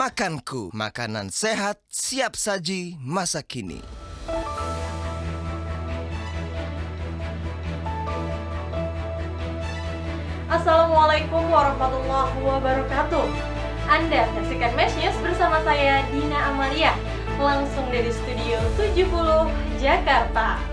Makanku, makanan sehat siap saji masa kini. Assalamualaikum warahmatullahi wabarakatuh. Anda menyaksikan Mesh News bersama saya Dina Amalia, langsung dari Studio 70 Jakarta.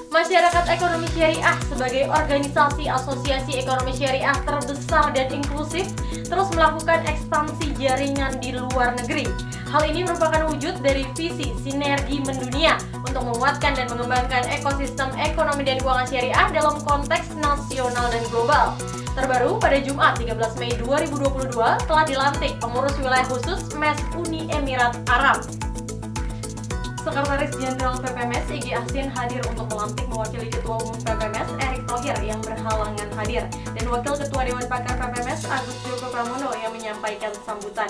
Masyarakat Ekonomi Syariah sebagai organisasi asosiasi ekonomi syariah terbesar dan inklusif terus melakukan ekspansi jaringan di luar negeri. Hal ini merupakan wujud dari visi sinergi mendunia untuk menguatkan dan mengembangkan ekosistem ekonomi dan keuangan syariah dalam konteks nasional dan global. Terbaru pada Jumat 13 Mei 2022 telah dilantik pengurus wilayah khusus MES Uni Emirat Arab. Sekretaris Jenderal PPMS Igi Ahsin hadir untuk melantik mewakili Ketua Umum PPMS Erick Thohir yang berhalangan hadir dan Wakil Ketua Dewan Pakar PPMS Agus Joko Pramono yang menyampaikan sambutan.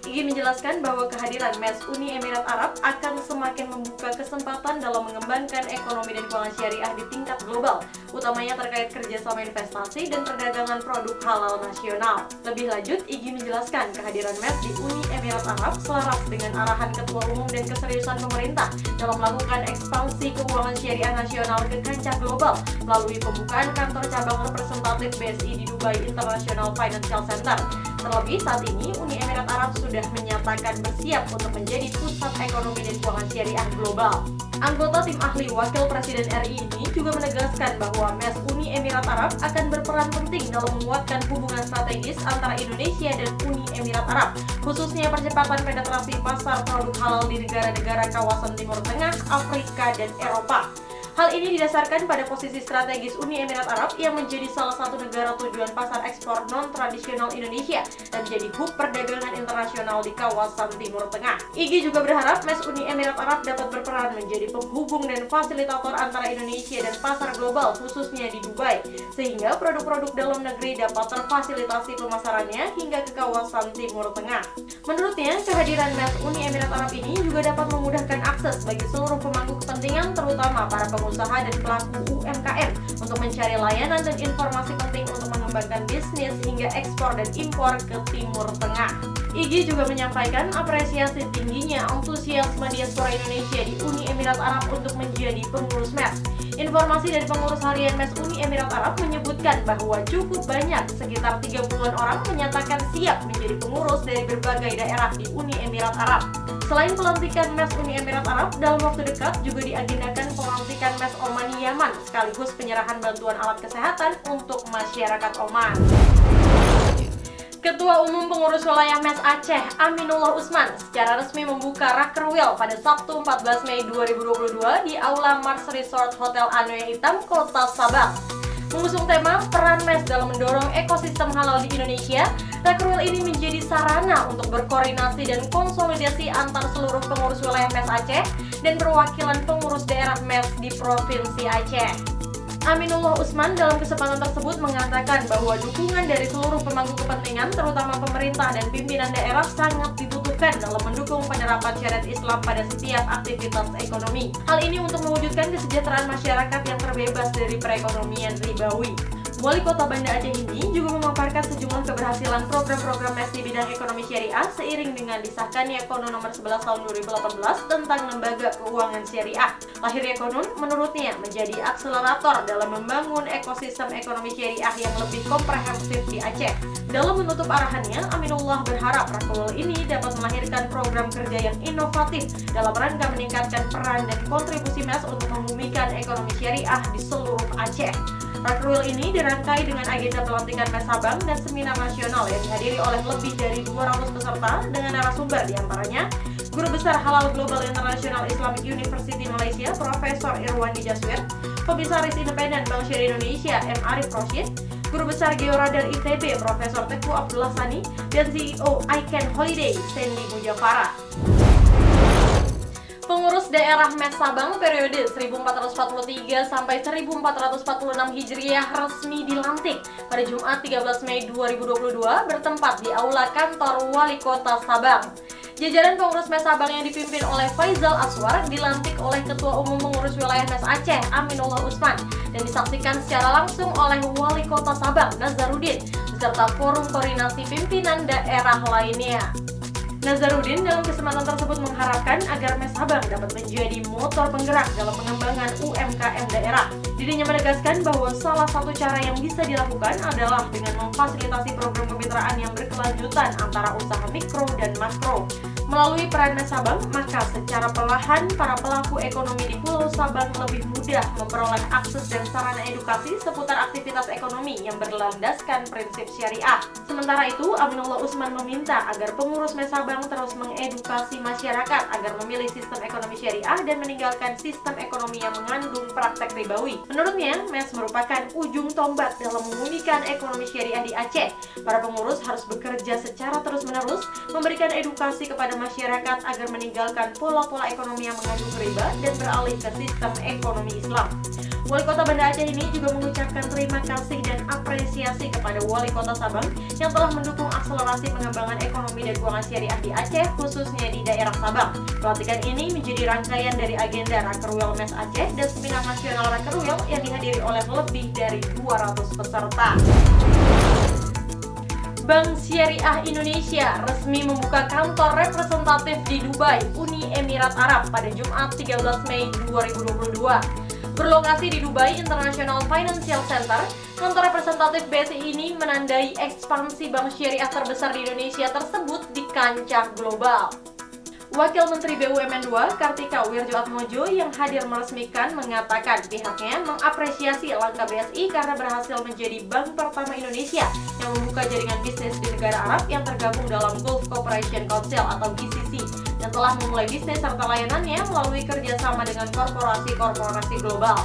Igi menjelaskan bahwa kehadiran MES Uni Emirat Arab akan semakin membuka kesempatan dalam mengembangkan ekonomi dan keuangan syariah di tingkat global, utamanya terkait kerjasama investasi dan perdagangan produk halal nasional. Lebih lanjut, Igi menjelaskan kehadiran MES di Uni Emirat Arab selaras dengan arahan Ketua Umum dan keseriusan pemerintah dalam melakukan ekspansi keuangan syariah nasional ke kancah global melalui pembukaan kantor cabang representatif BSI di Dubai International Financial Center. Terlebih saat ini Uni Emirat Arab sudah menyatakan bersiap untuk menjadi pusat ekonomi dan keuangan syariah global. Anggota tim ahli Wakil Presiden RI ini juga menegaskan bahwa MES Uni Emirat Arab akan berperan penting dalam menguatkan hubungan strategis antara Indonesia dan Uni Emirat Arab, khususnya percepatan penetrasi pasar produk halal di negara-negara kawasan Timur Tengah, Afrika, dan Eropa. Hal ini didasarkan pada posisi strategis Uni Emirat Arab yang menjadi salah satu negara tujuan pasar ekspor non-tradisional Indonesia dan menjadi hub perdagangan internasional di kawasan Timur Tengah. Igi juga berharap MES Uni Emirat Arab dapat berperan menjadi penghubung dan fasilitator antara Indonesia dan pasar global khususnya di Dubai, sehingga produk-produk dalam negeri dapat terfasilitasi pemasarannya hingga ke kawasan Timur Tengah. Menurutnya, kehadiran MES Uni Emirat Arab ini juga dapat memudahkan akses bagi seluruh pemangku kepentingan, terutama para pengusaha dan pelaku UMKM untuk mencari layanan dan informasi penting untuk mengembangkan bisnis hingga ekspor dan impor ke Timur Tengah. Igi juga menyampaikan apresiasi tingginya antusiasme diaspora Indonesia di Uni Emirat Arab untuk menjadi pengurus MES. Informasi dari pengurus harian MES Uni Emirat Arab menyebutkan bahwa cukup banyak, sekitar 30-an orang menyatakan siap menjadi pengurus dari berbagai daerah di Uni Emirat Arab. Selain pelantikan MES Uni Emirat Arab, dalam waktu dekat juga diagendakan pelantikan MES Oman Yaman sekaligus penyerahan bantuan alat kesehatan untuk masyarakat Oman. Ketua Umum Pengurus Wilayah MES Aceh, Aminullah Usman, secara resmi membuka Rakerwil pada Sabtu 14 Mei 2022 di Aula Mars Resort Hotel Anoe Hitam, Kota Sabang. Mengusung tema peran MES dalam mendorong ekosistem halal di Indonesia, Rakerwil ini menjadi sarana untuk berkoordinasi dan konsolidasi antar seluruh pengurus wilayah MES Aceh dan perwakilan pengurus daerah MES di Provinsi Aceh. Aminullah Usman dalam kesempatan tersebut mengatakan bahwa dukungan dari seluruh pemangku kepentingan, terutama pemerintah dan pimpinan daerah, sangat dibutuhkan dalam mendukung penerapan syariat Islam pada setiap aktivitas ekonomi. Hal ini untuk mewujudkan kesejahteraan masyarakat yang terbebas dari perekonomian ribawi. Wali Kota Banda Aceh ini juga memaparkan sejumlah keberhasilan program-program MES di bidang ekonomi syariah seiring dengan disahkannya Konun nomor 11 tahun 2018 tentang lembaga keuangan syariah. Lahirnya Konun menurutnya menjadi akselerator dalam membangun ekosistem ekonomi syariah yang lebih komprehensif di Aceh. Dalam menutup arahannya, Aminullah berharap Rakerwil ini dapat melahirkan program kerja yang inovatif dalam rangka meningkatkan peran dan kontribusi MES untuk membumikan ekonomi syariah di seluruh Aceh. Rakerwil ini dirangkai dengan agenda pelantikan MES Sabang dan seminar nasional yang dihadiri oleh lebih dari 200 peserta dengan narasumber diantaranya Guru Besar Halal Global International Islamic University Malaysia Profesor Irwandi Jaswir, Komisaris Independen Bank Syariah Indonesia M. Arif Roshid, Guru Besar Georadar ITB Profesor Teguh Abdullah Sani, dan CEO Icon Holiday Sandy Mujafara. Pengurus daerah MES Sabang periode 1443 sampai 1446 Hijriah resmi dilantik pada Jumat 13 Mei 2022 bertempat di Aula Kantor Wali Kota Sabang. Jajaran pengurus Mes Sabang yang dipimpin oleh Faizal Aswar dilantik oleh Ketua Umum Pengurus Wilayah Mes Aceh, Aminullah Usman, dan disaksikan secara langsung oleh Wali Kota Sabang, Nazarudin, beserta Forum Koordinasi Pimpinan Daerah lainnya. Nazarudin dalam kesempatan tersebut mengharapkan agar Mes Sabang dapat menjadi motor penggerak dalam pengembangan UMKM daerah. Dirinya menegaskan bahwa salah satu cara yang bisa dilakukan adalah dengan memfasilitasi program kemitraan yang berkelanjutan antara usaha mikro dan makro. Melalui peran Mes Sabang, maka secara perlahan para pelaku ekonomi di Pulau Sabang lebih mudah memperoleh akses dan sarana edukasi seputar aktivitas ekonomi yang berlandaskan prinsip syariah. Sementara itu, Aminullah Usman meminta agar pengurus Mes Sabang terus mengedukasi masyarakat agar memilih sistem ekonomi syariah dan meninggalkan sistem ekonomi yang mengandung praktek ribawi. Menurutnya, Mes merupakan ujung tombak dalam memulihkan ekonomi syariah di Aceh. Para pengurus harus bekerja secara terus-menerus, memberikan edukasi kepada masyarakat agar meninggalkan pola-pola ekonomi yang mengandung riba dan beralih ke sistem ekonomi Islam. Wali Kota Banda Aceh ini juga mengucapkan terima kasih dan apresiasi kepada Wali Kota Sabang yang telah mendukung akselerasi pengembangan ekonomi dan keuangan syariah di Aceh, khususnya di daerah Sabang. Pelantikan ini menjadi rangkaian dari agenda Rakerwil Mes Aceh dan Seminar Nasional Rakerwil yang dihadiri oleh lebih dari 200 peserta. Bank Syariah Indonesia resmi membuka kantor representatif di Dubai, Uni Emirat Arab pada Jumat 13 Mei 2022. Berlokasi di Dubai International Financial Center, kantor representatif BSI ini menandai ekspansi bank syariah terbesar di Indonesia tersebut di kancah global. Wakil Menteri BUMN 2, Kartika Wirjoatmojo yang hadir meresmikan mengatakan pihaknya mengapresiasi langkah BSI karena berhasil menjadi bank pertama Indonesia yang membuka jaringan bisnis di negara Arab yang tergabung dalam Gulf Cooperation Council atau GCC dan telah memulai bisnis serta layanannya melalui kerjasama dengan korporasi-korporasi global.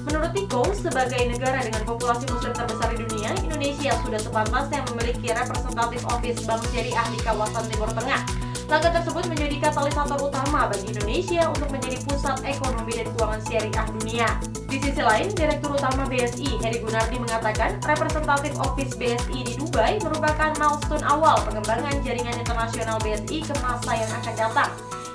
Menurut Tiko, sebagai negara dengan populasi muslim terbesar di dunia, Indonesia sudah sepantasnya memiliki representatif office bank syariah di kawasan Timur Tengah. Langkah tersebut menjadi katalisator utama bagi Indonesia untuk menjadi pusat ekonomi dan keuangan syariah dunia. Di sisi lain, Direktur Utama BSI, Heri Gunardi mengatakan representatif office BSI di Dubai merupakan milestone awal pengembangan jaringan internasional BSI ke masa yang akan datang.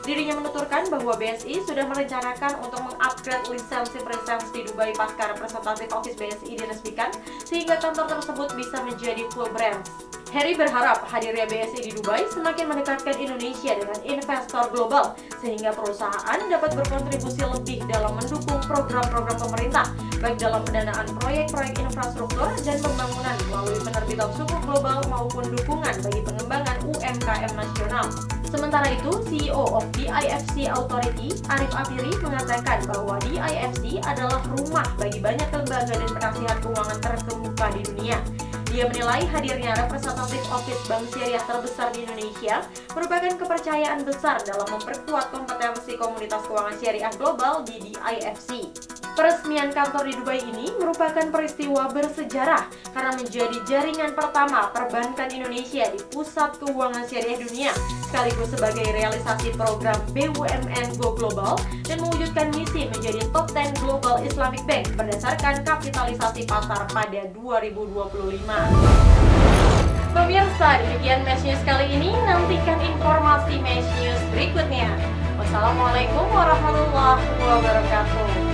Dirinya menuturkan bahwa BSI sudah merencanakan untuk mengupgrade lisensi presence di Dubai pasca representatif office BSI diresmikan, sehingga kantor tersebut bisa menjadi full brand. Heri berharap hadirnya BSI di Dubai semakin mendekatkan Indonesia dengan investor global, sehingga perusahaan dapat berkontribusi lebih dalam mendukung program-program pemerintah, baik dalam pendanaan proyek-proyek infrastruktur dan pembangunan melalui penerbitan sukuk global maupun dukungan bagi pengembangan UMKM nasional. Sementara itu, CEO of DIFC Authority, Arif Afiri, mengatakan bahwa DIFC adalah rumah bagi banyak lembaga dan penasihat keuangan terkemuka di dunia. Dia menilai hadirnya representatif office bank syariah terbesar di Indonesia merupakan kepercayaan besar dalam memperkuat kompetensi komunitas keuangan syariah global di DIFC. Peresmian kantor di Dubai ini merupakan peristiwa bersejarah karena menjadi jaringan pertama perbankan Indonesia di pusat keuangan syariah dunia, sekaligus sebagai realisasi program BUMN Go Global dan mewujudkan misi menjadi top 10 Global Islamic Bank berdasarkan kapitalisasi pasar pada 2025. Pemirsa, demikian Mesh News kali ini. Nantikan informasi Mesh News berikutnya. Wassalamualaikum warahmatullahi wabarakatuh.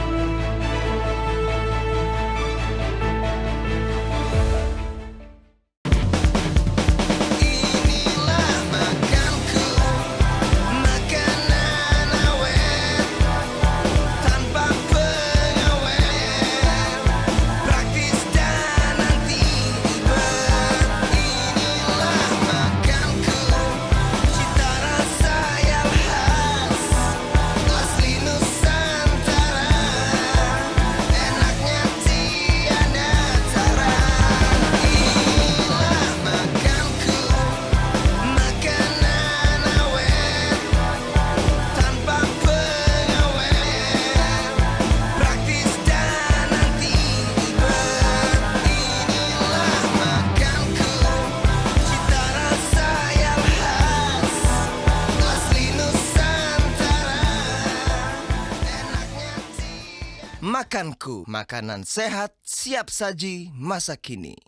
Makanku, makanan sehat siap saji masa kini.